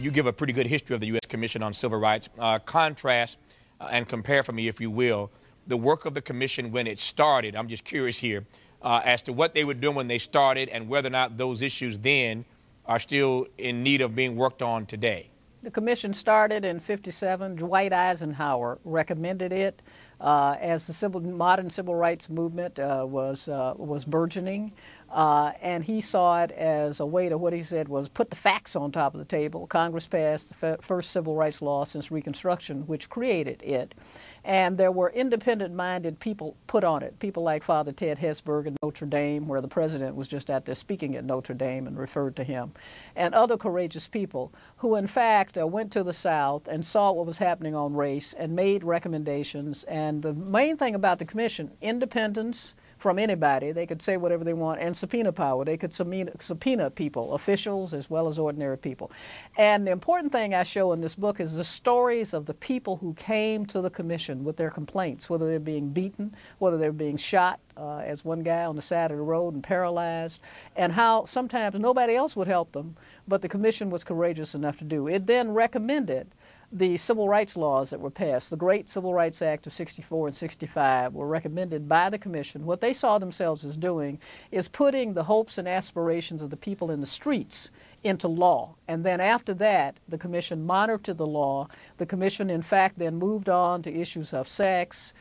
you give a pretty good history of the U.S. Commission on Civil Rights. Contrast and compare for me, if you will, the work of the commission when it started. I'm just curious here as to what they were doing when they started and whether or not those issues then are still in need of being worked on today. The commission started in '57. Dwight Eisenhower recommended it as the modern civil rights movement was burgeoning, and he saw it as a way to, what he said was, put the facts on top of the table. Congress passed the first civil rights law since Reconstruction, which created it. And there were independent-minded people put on it, people like Father Ted Hesburgh in Notre Dame, where the president was just out there speaking at Notre Dame and referred to him, and other courageous people who, in fact, went to the South and saw what was happening on race and made recommendations. And the main thing about the commission, independence from anybody. They could say whatever they want, and subpoena power. They could subpoena people, officials as well as ordinary people. And the important thing I show in this book is the stories of the people who came to the commission with their complaints, whether they're being beaten, whether they're being shot, as one guy on the side of the road and paralyzed, and how sometimes nobody else would help them, but the commission was courageous enough to do. It then recommended the civil rights laws that were passed. The Great Civil Rights Act of '64 and '65 were recommended by the commission. What they saw themselves as doing is putting the hopes and aspirations of the people in the streets into law. And then after that, the commission monitored the law. The commission, in fact, then moved on to issues of sex,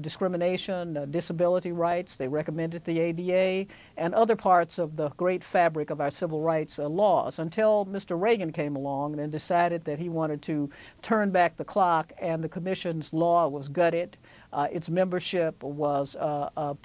discrimination, disability rights. They recommended the ADA and other parts of the great fabric of our civil rights laws until Mr. Reagan came along and decided that he wanted to turn back the clock, and the commission's law was gutted. Its membership was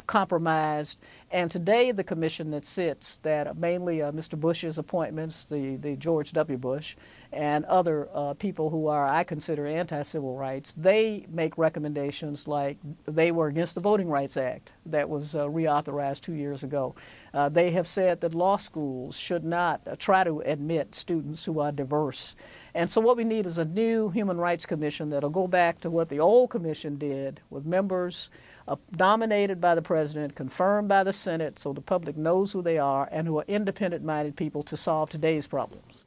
compromised, and today the commission that sits, that mainly Mr. Bush's appointments, the George W. Bush, and other people who are, I consider, anti-civil rights, they make recommendations like they were against the Voting Rights Act that was reauthorized 2 years ago. They have said that law schools should not try to admit students who are diverse. And so what we need is a new Human Rights Commission that'll go back to what the old commission did, with members nominated by the president, confirmed by the Senate, so the public knows who they are, and who are independent-minded people to solve today's problems.